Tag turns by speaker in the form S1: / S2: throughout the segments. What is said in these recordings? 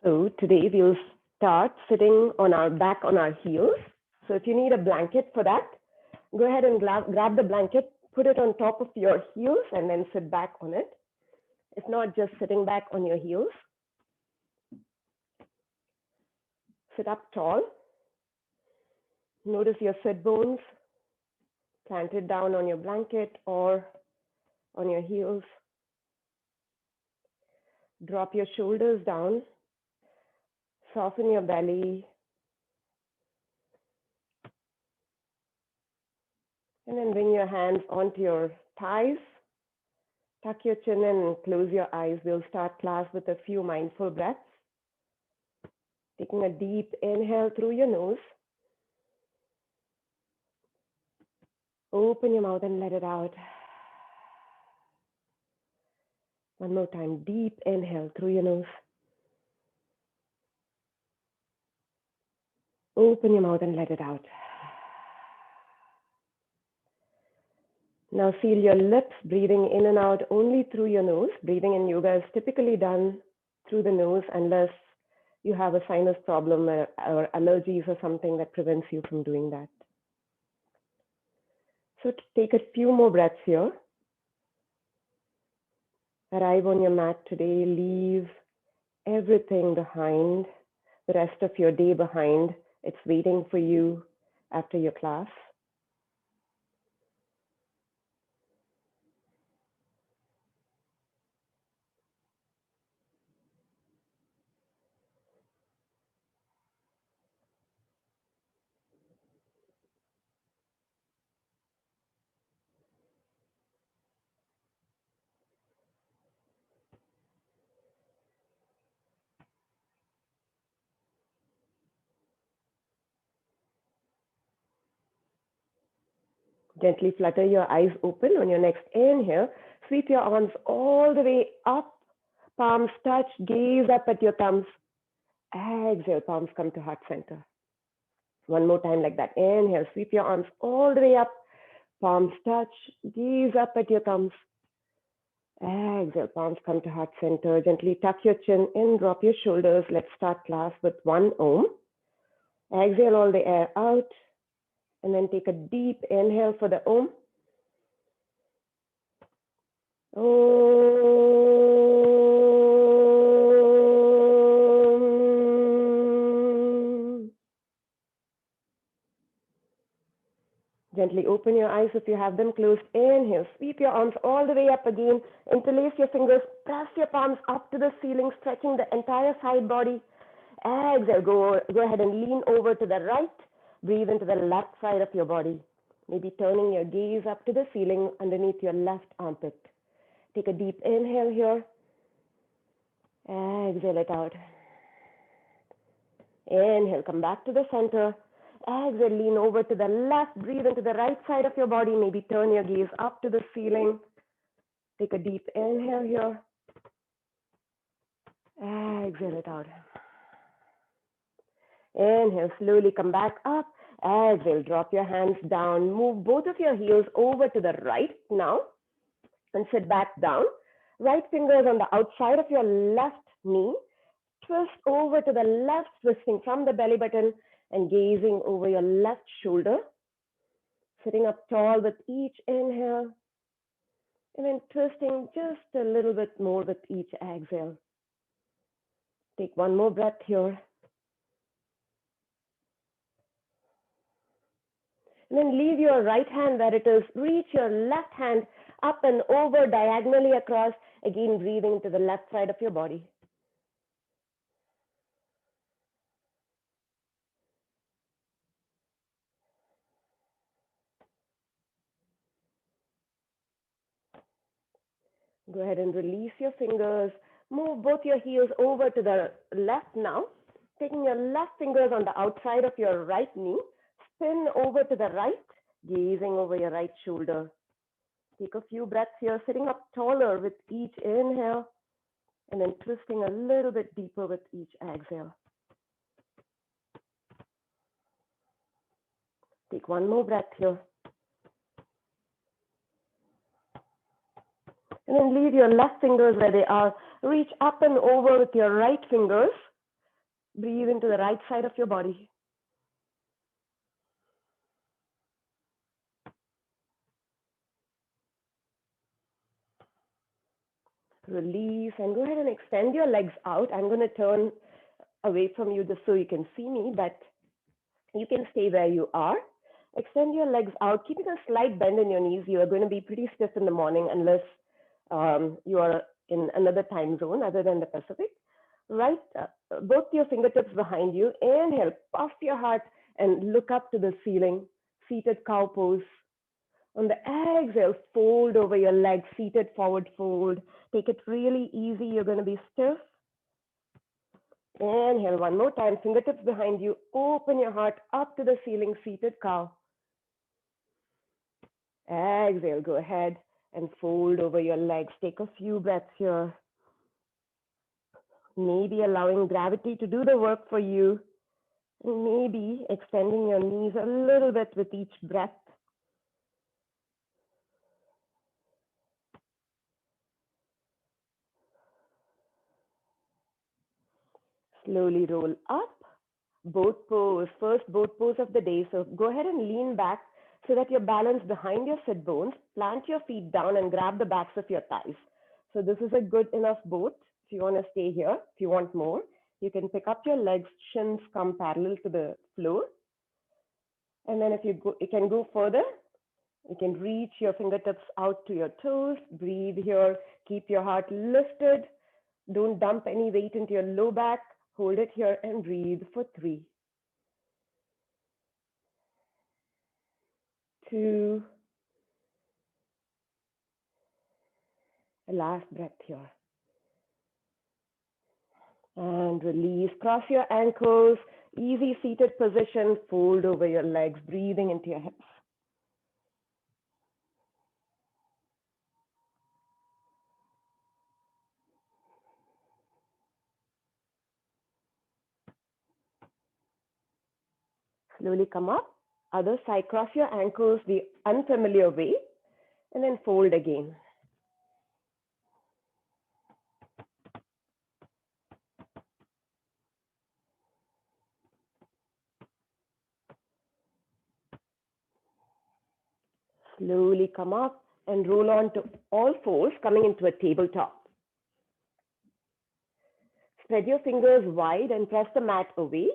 S1: So today we'll start sitting on our back on our heels. So if you need a blanket for that, go ahead and grab the blanket, put it on top of your heels, and then sit back on it. If not, just sitting back on your heels. Sit up tall. Notice your sit bones planted down on your blanket or on your heels. Drop your shoulders down. Soften your belly. And then bring your hands onto your thighs. Tuck your chin in and close your eyes. We'll start class with a few mindful breaths. Taking a deep inhale through your nose. Open your mouth and let it out. One more time, deep inhale through your nose. Open your mouth and let it out. Now feel your lips breathing in and out only through your nose. Breathing in yoga is typically done through the nose unless you have a sinus problem or allergies or something that prevents you from doing that. So take a few more breaths here. Arrive on your mat today. Leave everything behind, the rest of your day behind. It's waiting for you after your class. Gently flutter your eyes open on your next inhale. Sweep your arms all the way up. Palms touch. Gaze up at your thumbs. Exhale, palms come to heart center. One more time like that. Inhale, sweep your arms all the way up. Palms touch. Gaze up at your thumbs. Exhale, palms come to heart center. Gently tuck your chin in, drop your shoulders. Let's start class with one Om. Exhale all the air out. And then take a deep inhale for the Om. Om. Gently open your eyes if you have them closed. Inhale, sweep your arms all the way up again. Interlace your fingers, press your palms up to the ceiling, stretching the entire side body. Exhale, go ahead and lean over to the right. Breathe into the left side of your body. Maybe turning your gaze up to the ceiling underneath your left armpit. Take a deep inhale here. Exhale it out. Inhale, come back to the center. Exhale, lean over to the left. Breathe into the right side of your body. Maybe turn your gaze up to the ceiling. Take a deep inhale here. Exhale it out. Inhale, slowly come back up. Exhale, drop your hands down. Move both of your heels over to the right now and sit back down. Right fingers on the outside of your left knee. Twist over to the left, twisting from the belly button and gazing over your left shoulder. Sitting up tall with each inhale. And then twisting just a little bit more with each exhale. Take one more breath here. And then leave your right hand where it is. Reach your left hand up and over diagonally across. Again, breathing to the left side of your body. Go ahead and release your fingers. Move both your heels over to the left now. Taking your left fingers on the outside of your right knee. Spin over to the right, gazing over your right shoulder. Take a few breaths here, sitting up taller with each inhale, and then twisting a little bit deeper with each exhale. Take one more breath here. And then leave your left fingers where they are. Reach up and over with your right fingers. Breathe into the right side of your body. Release and go ahead and extend your legs out. I'm going to turn away from you just so you can see me, but you can stay where you are. Extend your legs out, keeping a slight bend in your knees. You are going to be pretty stiff in the morning unless you are in another time zone other than the Pacific. Right, both your fingertips behind you. Inhale, puff your heart and look up to the ceiling. Seated cow pose. On the exhale, fold over your legs, seated forward fold. Take it really easy. You're going to be stiff. Inhale one more time, fingertips behind you. Open your heart up to the ceiling, seated cow. Exhale, go ahead and fold over your legs. Take a few breaths here. Maybe allowing gravity to do the work for you. Maybe extending your knees a little bit with each breath. Slowly roll up. Boat pose, first boat pose of the day. So go ahead and lean back so that you're balanced behind your sit bones. Plant your feet down and grab the backs of your thighs. So this is a good enough boat. If you want to stay here, if you want more, you can pick up your legs, shins come parallel to the floor. And then if you can go further, you can reach your fingertips out to your toes. Breathe here. Keep your heart lifted. Don't dump any weight into your low back. Hold it here and breathe for 3, 2, last breath here. And release. Cross your ankles. Easy seated position. Fold over your legs. Breathing into your hips. Slowly come up. Other side. Cross your ankles the unfamiliar way. And then fold again. Slowly come up and roll on to all fours, coming into a tabletop. Spread your fingers wide and press the mat away.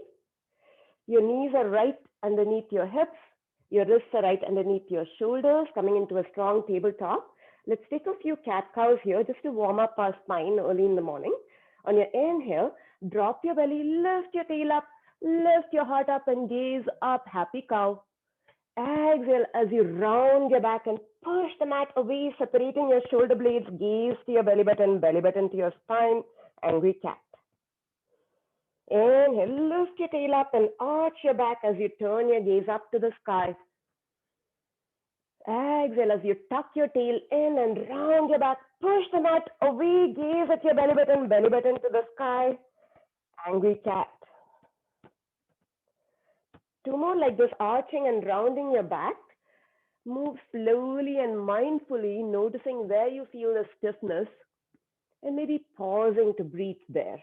S1: Your knees are right underneath your hips. Your wrists are right underneath your shoulders, coming into a strong tabletop. Let's take a few cat cows here just to warm up our spine early in the morning. On your inhale, drop your belly, lift your tail up, lift your heart up and gaze up, happy cow. Exhale as you round your back and push the mat away, separating your shoulder blades, gaze to your belly button to your spine, angry cat. Inhale, lift your tail up and arch your back as you turn your gaze up to the sky. Exhale as you tuck your tail in and round your back, push the mat away, gaze at your belly button to the sky, angry cat. 2 more like this, arching and rounding your back. Move slowly and mindfully, noticing where you feel the stiffness and maybe pausing to breathe there.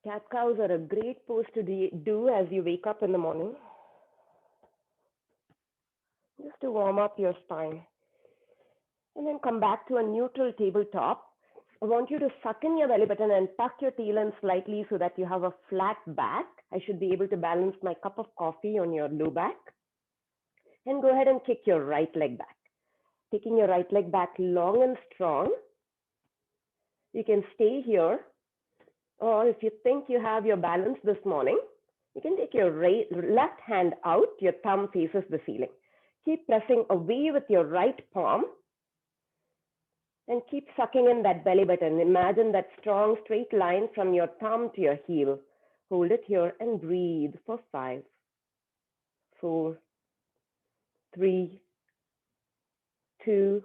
S1: Cat cows are a great pose to do as you wake up in the morning, just to warm up your spine. And then come back to a neutral tabletop. I want you to suck in your belly button and tuck your tail in slightly so that you have a flat back. I should be able to balance my cup of coffee on your low back. And go ahead and kick your right leg back. Taking your right leg back long and strong. You can stay here. Or if you think you have your balance this morning, you can take your left hand out, your thumb faces the ceiling. Keep pressing away with your right palm and keep sucking in that belly button. Imagine that strong straight line from your thumb to your heel. Hold it here and breathe for 5, 4, 3, 2,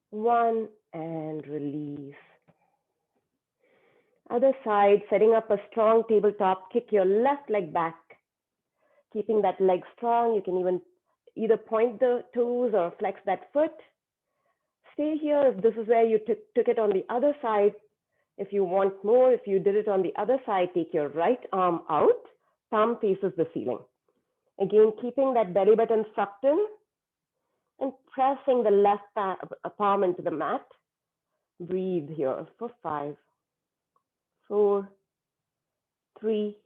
S1: 1, and release. Other side, setting up a strong tabletop, kick your left leg back. Keeping that leg strong, you can even Either point the toes or flex that foot. Stay here if this is where you took it on the other side. If you want more, if you did it on the other side, take your right arm out, thumb faces the ceiling. Again, keeping that belly button sucked in and pressing the left palm into the mat. Breathe here for 5, 4, 3,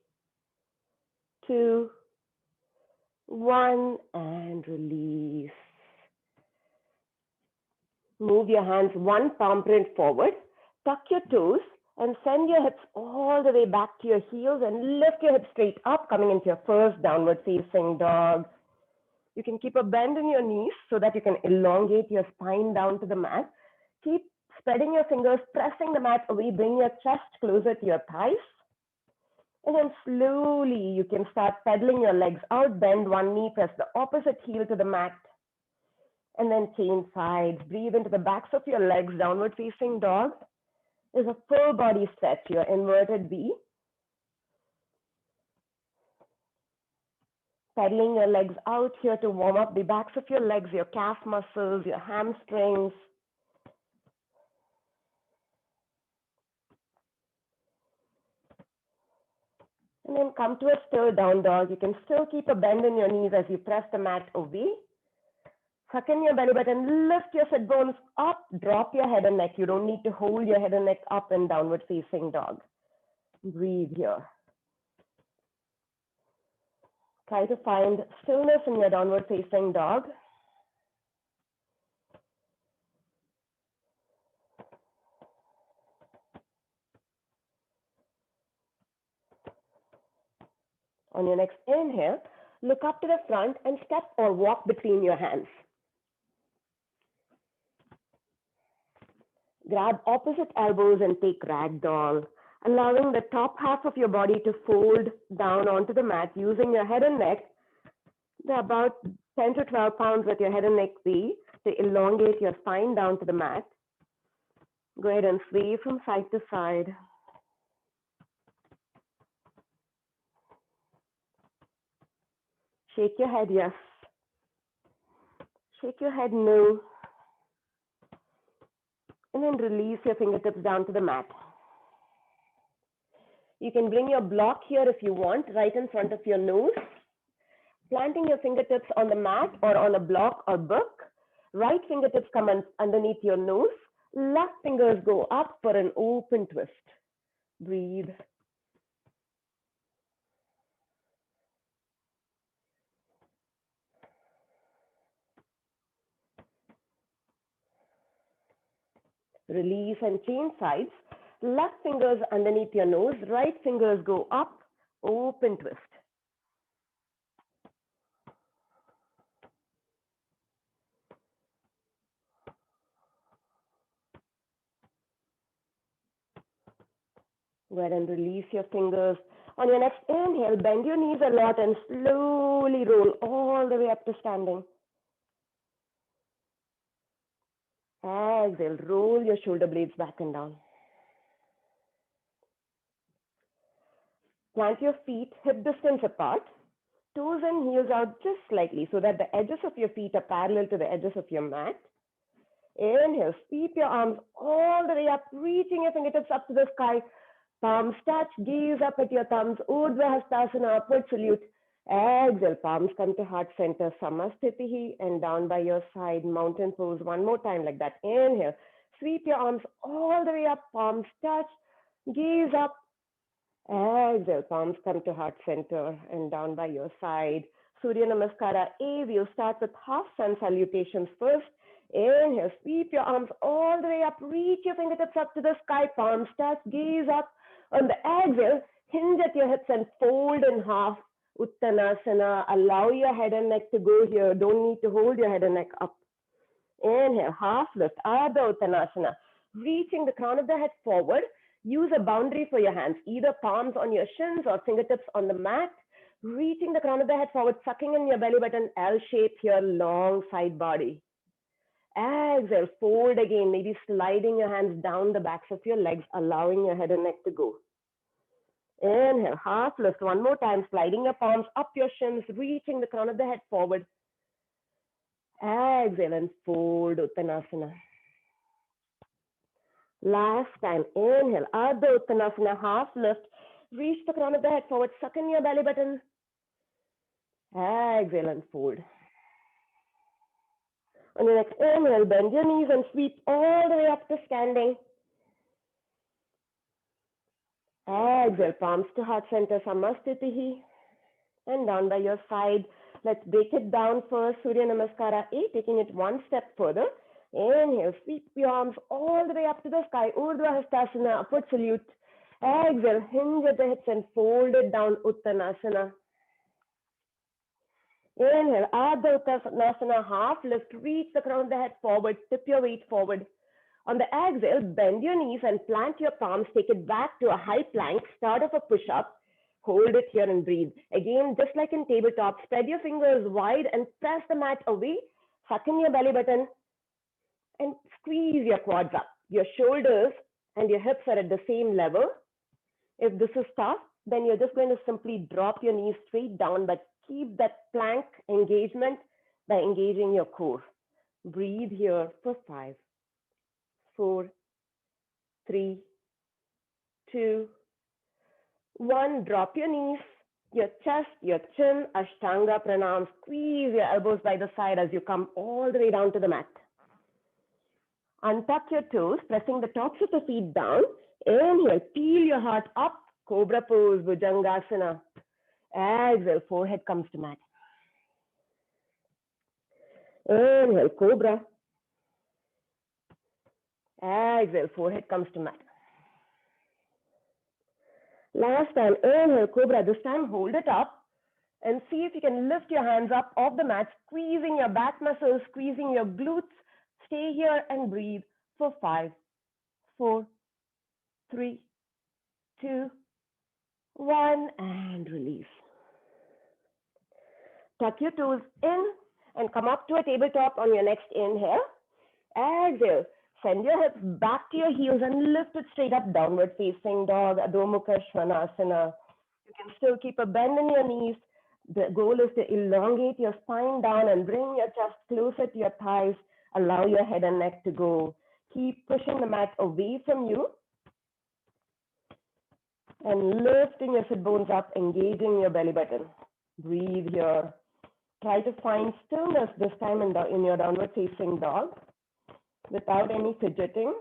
S1: 2, 1, and release. Move your hands one palm print forward, tuck your toes, and send your hips all the way back to your heels and lift your hips straight up, coming into your first downward facing dog. You can keep a bend in your knees so that you can elongate your spine down to the mat. Keep spreading your fingers, pressing the mat away, bring your chest closer to your thighs. And then slowly you can start pedaling your legs out, bend one knee, press the opposite heel to the mat. And then change sides, breathe into the backs of your legs, downward facing dog. There's a full body stretch, your inverted V. Pedaling your legs out here to warm up the backs of your legs, your calf muscles, your hamstrings. And then come to a still down dog. You can still keep a bend in your knees as you press the mat away. Suck in your belly button, lift your sit bones up, drop your head and neck. You don't need to hold your head and neck up in downward facing dog. Breathe here. Try to find stillness in your downward facing dog. On your next inhale, look up to the front and step or walk between your hands. Grab opposite elbows and take ragdoll, allowing the top half of your body to fold down onto the mat using your head and neck. They're about 10 to 12 pounds with your head and neck weigh to elongate your spine down to the mat. Go ahead and sway from side to side. Shake your head, yes. Shake your head, no. And then release your fingertips down to the mat. You can bring your block here if you want, right in front of your nose. Planting your fingertips on the mat or on a block or book. Right fingertips come underneath your nose. Left fingers go up for an open twist. Breathe. Release and change sides. Left fingers underneath your nose. Right fingers go up. Open twist. Go ahead and release your fingers. On your next inhale, bend your knees a lot and slowly roll all the way up to standing. Exhale, roll your shoulder blades back and down. Plant your feet hip distance apart, toes and heels out just slightly so that the edges of your feet are parallel to the edges of your mat. Inhale, sweep your arms all the way up, reaching your fingertips up to the sky. Palms touch, gaze up at your thumbs, Urdhva Hastasana, upward salute. Exhale, palms come to heart center, Samastitihi, and down by your side, mountain pose. One more time like that. Inhale, sweep your arms all the way up, palms touch, gaze up. Exhale, palms come to heart center and down by your side. Surya Namaskara A, we'll start with half sun salutations first. Inhale, sweep your arms all the way up, reach your fingertips up to the sky, palms touch, gaze up. On the exhale, hinge at your hips and fold in half, Uttanasana. Allow your head and neck to go here. Don't need to hold your head and neck up. Inhale, half lift, Ardha Uttanasana. Reaching the crown of the head forward. Use a boundary for your hands, either palms on your shins or fingertips on the mat. Reaching the crown of the head forward, sucking in your belly button, L shape here, long side body. Exhale, fold again, maybe sliding your hands down the backs of your legs, allowing your head and neck to go. Inhale, half lift, one more time, sliding your palms up your shins, reaching the crown of the head forward. Exhale and fold Uttanasana. Last time, inhale, Ardha Uttanasana, half lift. Reach the crown of the head forward, suck in your belly button. Exhale and fold. On your next inhale, bend your knees and sweep all the way up to standing. Exhale, palms to heart center, Samasthitihi. And down by your side. Let's break it down first. Surya Namaskara 8, taking it one step further. Inhale, sweep your arms all the way up to the sky. Urdhva Hastasana, upward salute. Exhale, hinge at the hips and fold it down, Uttanasana. Inhale, Ardha Uttanasana, half lift, reach the crown of the head forward, tip your weight forward. On the exhale, bend your knees and plant your palms, take it back to a high plank, start off a push-up, hold it here and breathe. Again, just like in tabletop, spread your fingers wide and press the mat away, suck in your belly button and squeeze your quads up. Your shoulders and your hips are at the same level. If this is tough, then you're just going to simply drop your knees straight down, but keep that plank engagement by engaging your core. Breathe here for 5, 4, 3, 2, 1. Drop your knees, your chest, your chin, Ashtanga Pranam. Squeeze your elbows by the side as you come all the way down to the mat. Untuck your toes, pressing the tops of the feet down. Inhale, peel your heart up, Cobra pose, Bhujangasana. Exhale, forehead comes to mat. Inhale, Cobra. Exhale, forehead comes to mat. Last time, inhale, Cobra. This time, hold it up and see if you can lift your hands up off the mat, squeezing your back muscles, squeezing your glutes. Stay here and breathe for 5, 4, 3, 2, 1, and release. Tuck your toes in and come up to a tabletop on your next inhale. Exhale. Send your hips back to your heels and lift it straight up, downward facing dog, Adho Mukha Svanasana. You can still keep a bend in your knees. The goal is to elongate your spine down and bring your chest closer to your thighs. Allow your head and neck to go. Keep pushing the mat away from you and lifting your sit bones up, engaging your belly button. Breathe here. Try to find stillness this time in your downward facing dog without any fidgeting.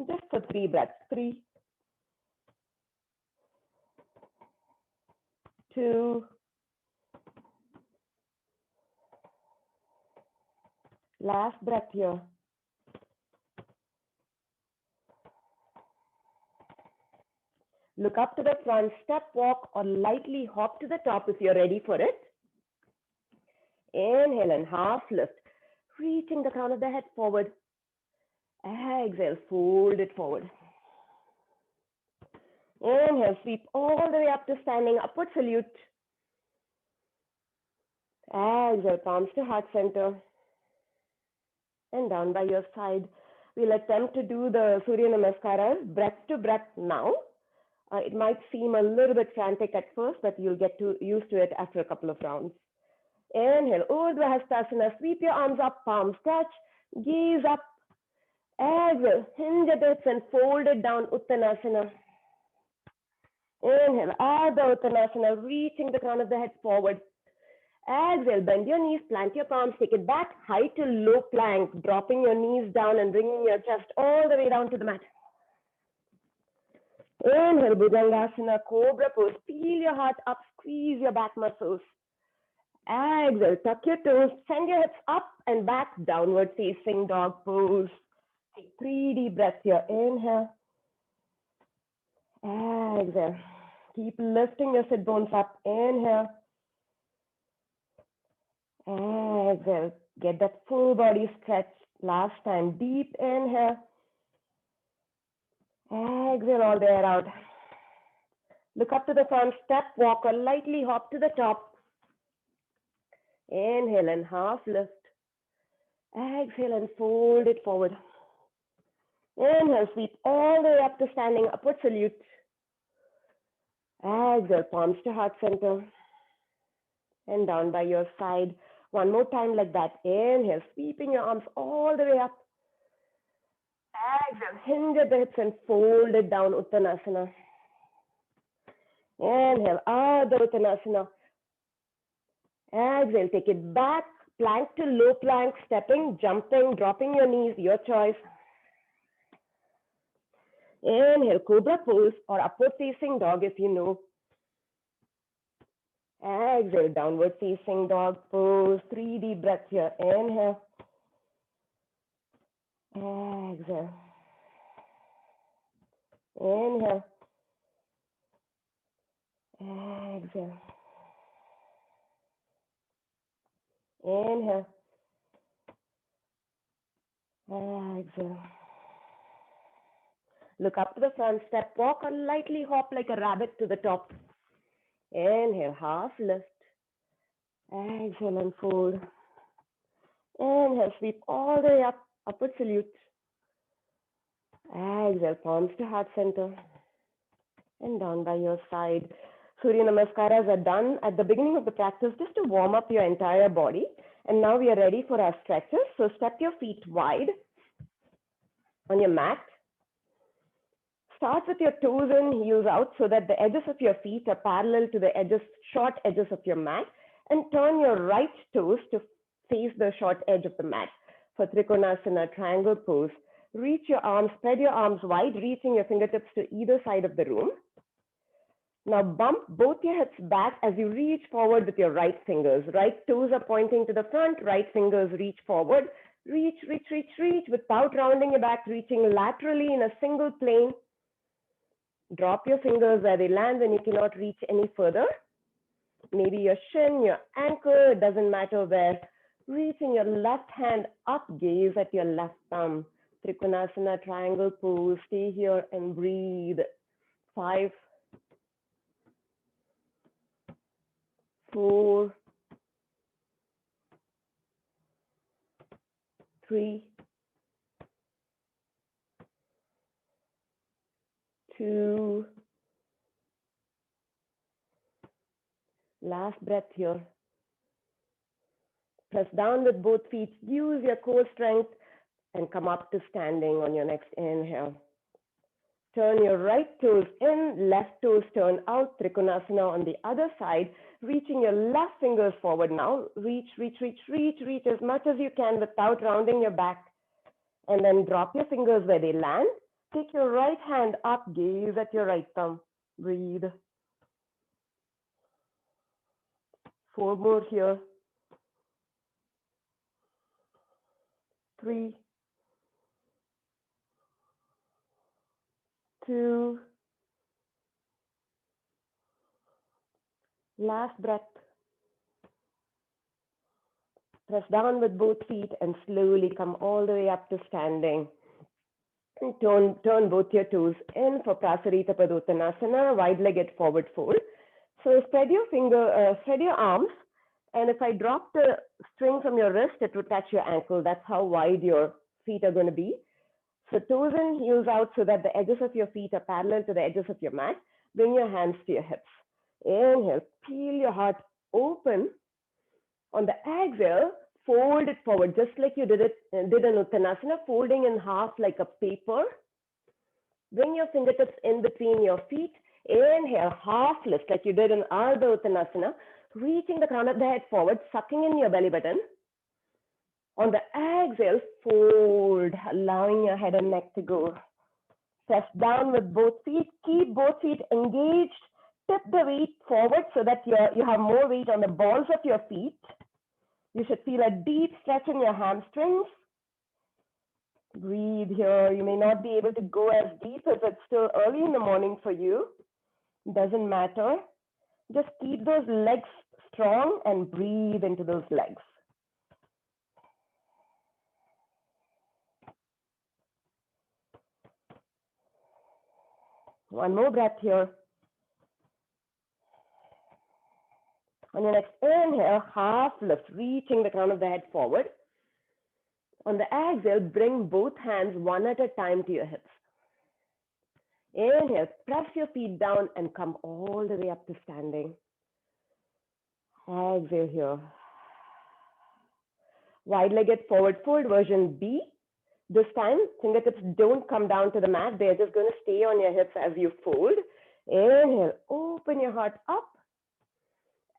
S1: Just for 3 breaths. 3, 2, last breath here. Look up to the front, step, walk, or lightly hop to the top if you're ready for it. Inhale and half lift, reaching the crown of the head forward. Exhale, fold it forward. Inhale, sweep all the way up to standing, upward salute. Exhale, palms to heart center. And down by your side. We'll attempt to do the Surya Namaskaras breath to breath now. It might seem a little bit frantic at first, but you'll get used to it after a couple of rounds. Inhale, Urdhva Hastasana, sweep your arms up, palms touch, gaze up. Exhale, hinge at hips and fold it down, Uttanasana. Inhale, Ardha Uttanasana, reaching the crown of the head forward. Exhale, bend your knees, plant your palms, take it back, high to low plank, dropping your knees down and bringing your chest all the way down to the mat. Inhale, Bhujangasana, Cobra pose, peel your heart up, squeeze your back muscles. Exhale, tuck your toes, send your hips up and back, downward facing dog pose. Take 3 deep breaths here. Inhale. Exhale. Keep lifting your sit bones up. Inhale. Exhale. Get that full body stretch. Last time. Deep inhale. Exhale all the air out. Look up to the front. Step, walk, or lightly hop to the top. Inhale and half lift. Exhale and fold it forward. Inhale, sweep all the way up to standing, upward salute. Exhale, palms to heart center. And down by your side. One more time like that. Inhale, sweeping your arms all the way up. Exhale, hinge at the hips and fold it down, Uttanasana. Inhale, Ardha Uttanasana. Exhale, take it back, plank to low plank, stepping, jumping, dropping your knees, your choice. Inhale, Cobra pose or upward facing dog if you know. Exhale, downward facing dog pose. 3 deep breaths here. Inhale. Exhale. Inhale. Exhale. Inhale. Exhale. Look up to the front, step, walk or lightly hop like a rabbit to the top. Inhale, half lift. Exhale and fold. Inhale, sweep all the way up, upward salute. Exhale, palms to heart center. And down by your side. Surya Namaskaras are done at the beginning of the practice just to warm up your entire body. And now we are ready for our stretches. So step your feet wide on your mat. Start with your toes in, heels out so that the edges of your feet are parallel to the edges, short edges of your mat. And turn your right toes to face the short edge of the mat. For Trikonasana, triangle pose. Reach your arms, spread your arms wide, reaching your fingertips to either side of the room. Now bump both your hips back as you reach forward with your right fingers. Right toes are pointing to the front, right fingers reach forward. Reach, reach, reach, reach without rounding your back, reaching laterally in a single plane. Drop your fingers where they land when you cannot reach any further. Maybe your shin, your ankle, it doesn't matter where. Reaching your left hand up, gaze at your left thumb. Trikonasana, triangle pose. Stay here and breathe. 5, 4, 3, 2. Last breath here. Press down with both feet. Use your core strength and come up to standing on your next inhale. Turn your right toes in, left toes turn out. Trikonasana on the other side. Reaching your left fingers forward now. Reach, reach, reach, reach, reach as much as you can without rounding your back. And then drop your fingers where they land. Take your right hand up, gaze at your right thumb. Breathe. 4 more here. 3, 2. Last breath. Press down with both feet and slowly come all the way up to standing. And turn both your toes in for Prasarita Padottanasana, wide-legged forward fold. So spread your arms, and if I drop the string from your wrist, it will touch your ankle. That's how wide your feet are going to be. So toes in, heels out so that the edges of your feet are parallel to the edges of your mat. Bring your hands to your hips. Inhale, peel your heart open. On the exhale, fold it forward, just like you did in Uttanasana, folding in half like a paper. Bring your fingertips in between your feet. Inhale, half lift like you did in Ardha Uttanasana, reaching the crown of the head forward, sucking in your belly button. On the exhale, fold, allowing your head and neck to go. Press down with both feet. Keep both feet engaged. Tip the weight forward so that you have more weight on the balls of your feet. You should feel a deep stretch in your hamstrings. Breathe here. You may not be able to go as deep as it's still early in the morning for you. Doesn't matter. Just keep those legs strong and breathe into those legs. One more breath here. On your next inhale, half lift, reaching the crown of the head forward. On the exhale, bring both hands one at a time to your hips. Inhale, press your feet down and come all the way up to standing. Exhale here. Wide-legged forward fold, version B. This time, fingertips don't come down to the mat. They're just going to stay on your hips as you fold. Inhale, open your heart up.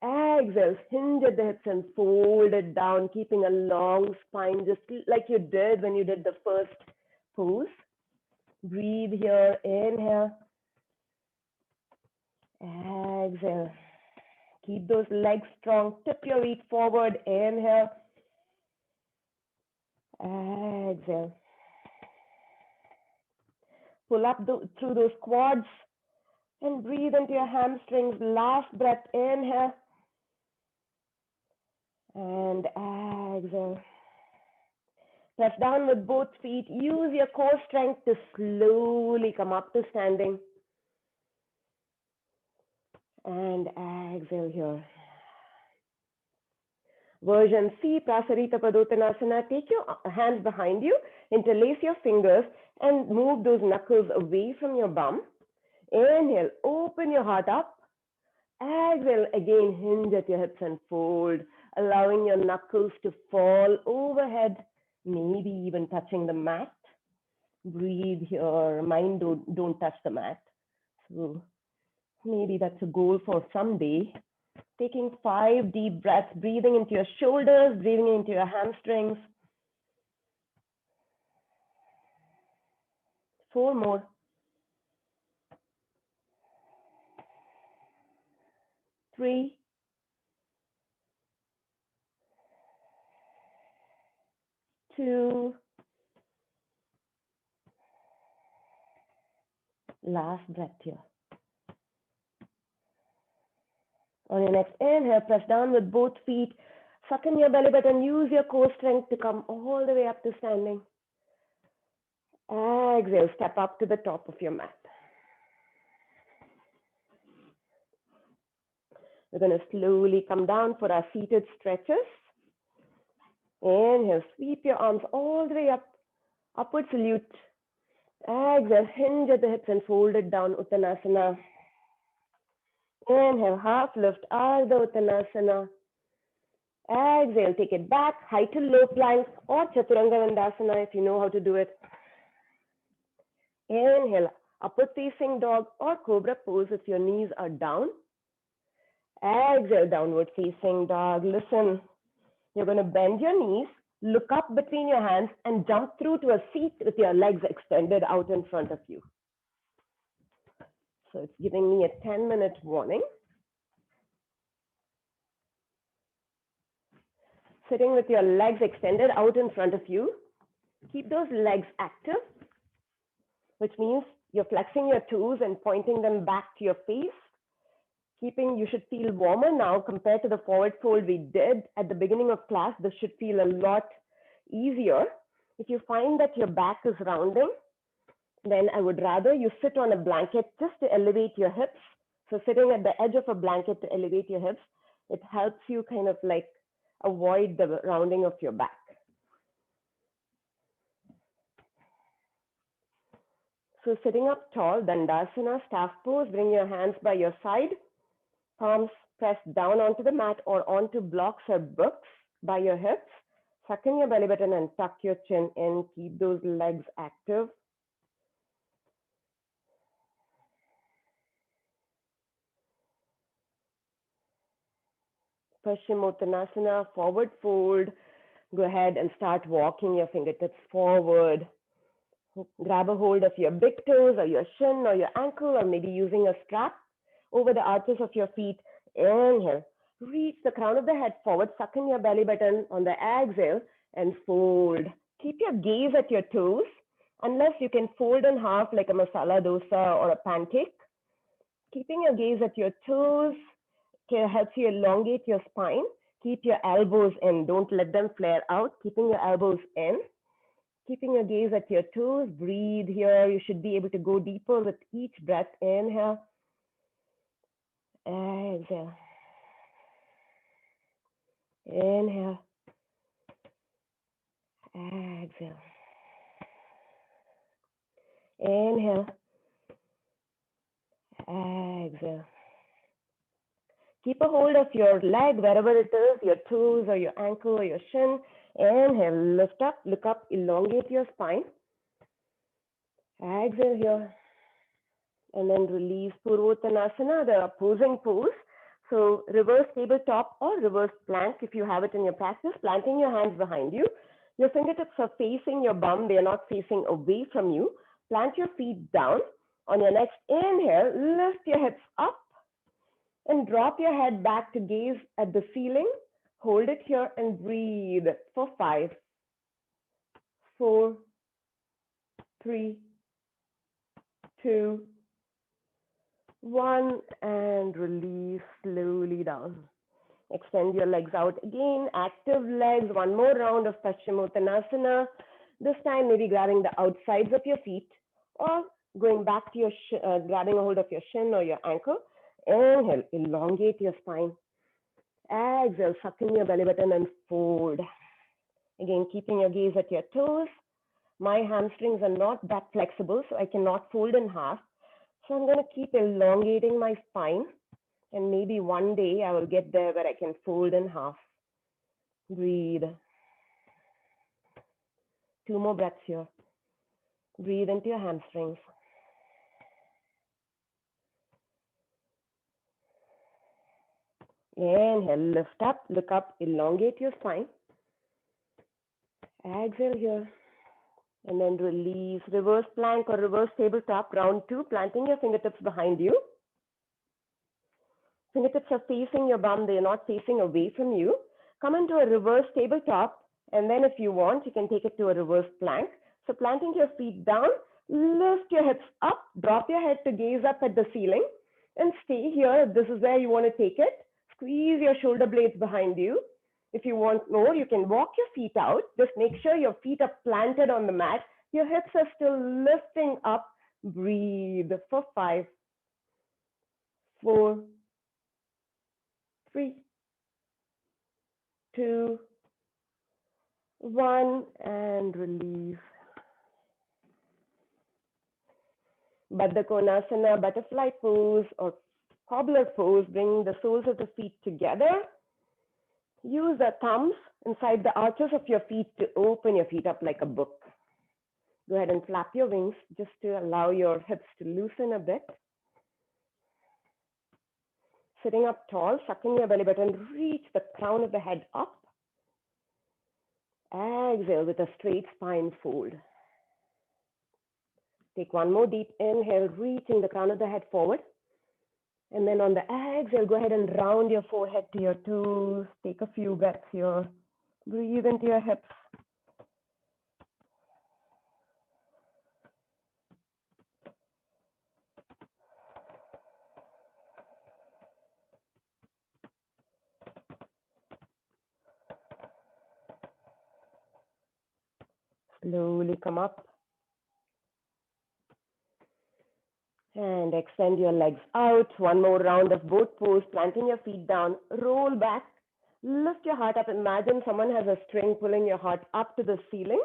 S1: Exhale, hinge at the hips and fold it down, keeping a long spine, just like you did when you did the first pose. Breathe here, inhale. Exhale. Keep those legs strong. Tip your feet forward, inhale. Exhale. Pull up through those quads and breathe into your hamstrings. Last breath, inhale. And exhale. Press down with both feet. Use your core strength to slowly come up to standing. And exhale here. Version C, Prasarita Padottanasana. Take your hands behind you, interlace your fingers, and move those knuckles away from your bum. Inhale, open your heart up. Exhale, again, hinge at your hips and fold, allowing your knuckles to fall overhead, maybe even touching the mat. Breathe here. Mind, don't touch the mat. So maybe that's a goal for someday. Taking 5 deep breaths, breathing into your shoulders, breathing into your hamstrings. 4 more. 3. 2. Last breath here. On your next inhale, press down with both feet. Suck in your belly button. Use your core strength to come all the way up to standing. Exhale, step up to the top of your mat. We're going to slowly come down for our seated stretches. Inhale, sweep your arms all the way up. Upward salute. Exhale, hinge at the hips and fold it down, Uttanasana. Inhale, half lift, Ardha Uttanasana. Exhale, take it back, high to low plank or Chaturanga Dandasana if you know how to do it. Inhale, upward facing dog or cobra pose if your knees are down. Exhale, downward facing dog. Listen, you're going to bend your knees, look up between your hands and jump through to a seat with your legs extended out in front of you. So it's giving me a 10-minute warning. Sitting with your legs extended out in front of you. Keep those legs active, which means you're flexing your toes and pointing them back to your face. You should feel warmer now compared to the forward fold we did at the beginning of class. This should feel a lot easier. If you find that your back is rounding, then I would rather you sit on a blanket just to elevate your hips. So sitting at the edge of a blanket to elevate your hips, it helps you kind of like avoid the rounding of your back. So sitting up tall, Dandasana, staff pose, bring your hands by your side, palms pressed down onto the mat or onto blocks or books by your hips. Suck in your belly button and tuck your chin in. Keep those legs active. Paschimottanasana, forward fold. Go ahead and start walking your fingertips forward. Grab a hold of your big toes or your shin or your ankle or maybe using a strap over the arches of your feet. Inhale. Reach the crown of the head forward. Suck in your belly button on the exhale and fold. Keep your gaze at your toes unless you can fold in half like a masala dosa or a pancake. Keeping your gaze at your toes helps you elongate your spine. Keep your elbows in. Don't let them flare out. Keeping your elbows in. Keeping your gaze at your toes. Breathe here. You should be able to go deeper with each breath. Inhale. Exhale. Inhale. Exhale. Inhale. Exhale. Keep a hold of your leg, wherever it is, your toes or your ankle or your shin. Inhale, lift up, look up, elongate your spine. Exhale here. And then release Purvottanasana, the opposing pose. So reverse tabletop or reverse plank if you have it in your practice, planting your hands behind you. Your fingertips are facing your bum, they are not facing away from you. Plant your feet down. On your next inhale, lift your hips up and drop your head back to gaze at the ceiling. Hold it here and breathe for 5, 4, 3, 2, 1, and release slowly down. Extend your legs out again, active legs, one more round of Paschimottanasana. This time maybe grabbing the outsides of your feet or going back to your, grabbing a hold of your shin or your ankle. Inhale, elongate your spine. Exhale, suck in your belly button and fold. Again, keeping your gaze at your toes. My hamstrings are not that flexible, so I cannot fold in half. So I'm going to keep elongating my spine. And maybe one day I will get there where I can fold in half. Breathe. 2 more breaths here. Breathe into your hamstrings. Inhale, lift up, look up, elongate your spine. Exhale here. And then release, reverse plank or reverse tabletop, round 2, planting your fingertips behind you. Fingertips are facing your bum, they are not facing away from you. Come into a reverse tabletop, and then if you want, you can take it to a reverse plank. So planting your feet down, lift your hips up, drop your head to gaze up at the ceiling, and stay here. This is where you want to take it. Squeeze your shoulder blades behind you. If you want more, you can walk your feet out. Just make sure your feet are planted on the mat. Your hips are still lifting up. Breathe for 5, 4, 3, 2, 1, and release. Baddha Konasana, butterfly pose or cobbler pose, bring the soles of the feet together. Use the thumbs inside the arches of your feet to open your feet up like a book. Go ahead and flap your wings just to allow your hips to loosen a bit. Sitting up tall, sucking your belly button, reach the crown of the head up. Exhale with a straight spine fold. Take one more deep inhale, reaching the crown of the head forward. And then on the exhale, go ahead and round your forehead to your toes. Take a few breaths here. Breathe into your hips. Slowly come up. And extend your legs out. One more round of both pose, planting your feet down. Roll back. Lift your heart up. Imagine someone has a string pulling your heart up to the ceiling.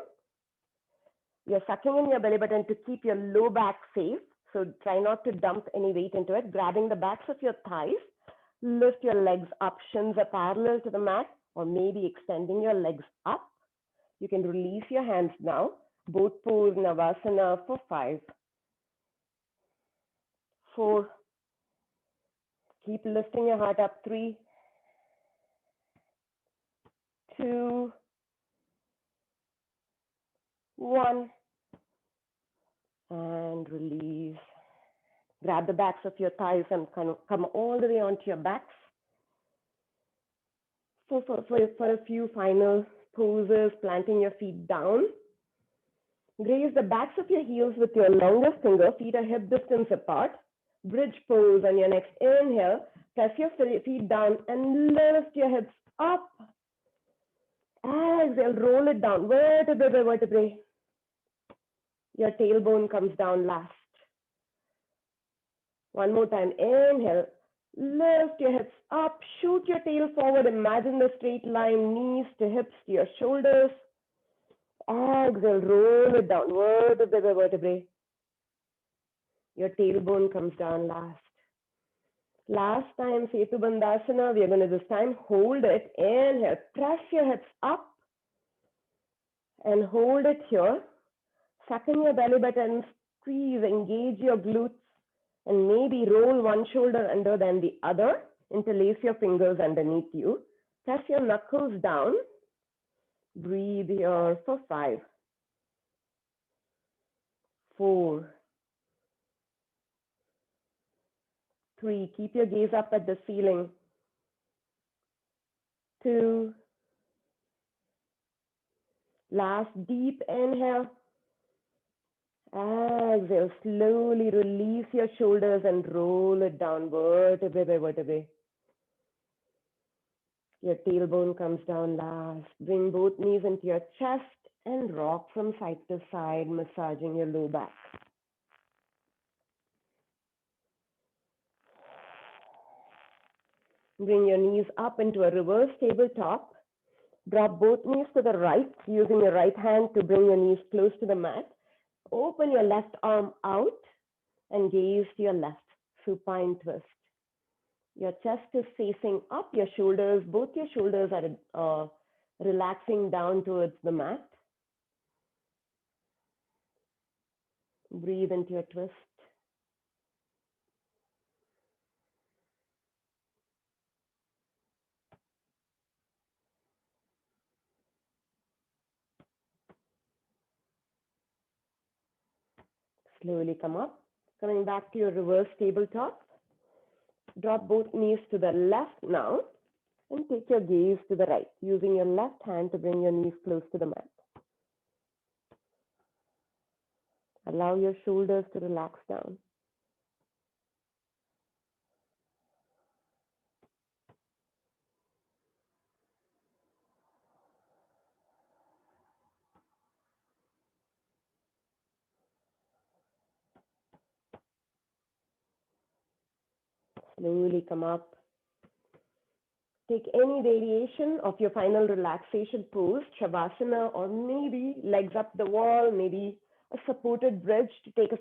S1: You're sucking in your belly button to keep your low back safe. So try not to dump any weight into it. Grabbing the backs of your thighs. Lift your legs up. Shins are parallel to the mat, or maybe extending your legs up. You can release your hands now. Both pose Navasana for 5, 4. Keep lifting your heart up. 3, 2, 1. And release. Grab the backs of your thighs and come all the way onto your backs. So for a few final poses, planting your feet down. Graze the backs of your heels with your longest finger. Feet are hip distance apart. Bridge pose on your next inhale. Press your feet down and lift your hips up. Exhale, roll it down, vertebrae by vertebrae. Your tailbone comes down last. One more time, inhale, lift your hips up, shoot your tail forward, imagine the straight line, knees to hips to your shoulders. Exhale, roll it down, vertebrae by vertebrae. Your tailbone comes down last. Last time, Setu Bandhasana, we are going to this time hold it, inhale, press your hips up. And hold it here. Suck in your belly button, squeeze, engage your glutes, and maybe roll one shoulder under than the other. Interlace your fingers underneath you. Press your knuckles down. Breathe here for 5, 4, 3. Keep your gaze up at the ceiling. 2. Last deep inhale. Exhale. Slowly release your shoulders and roll it down vertebrae by vertebrae. Your tailbone comes down last. Bring both knees into your chest and rock from side to side, massaging your low back. Bring your knees up into a reverse tabletop. Drop both knees to the right, using your right hand to bring your knees close to the mat. Open your left arm out and gaze to your left, supine twist. Your chest is facing up, your shoulders, both your shoulders are relaxing down towards the mat. Breathe into your twist. Slowly come up. Coming back to your reverse tabletop. Drop both knees to the left now and take your gaze to the right, using your left hand to bring your knees close to the mat. Allow your shoulders to relax down. Slowly come up. Take any variation of your final relaxation pose, Shavasana, or maybe legs up the wall, maybe a supported bridge to take a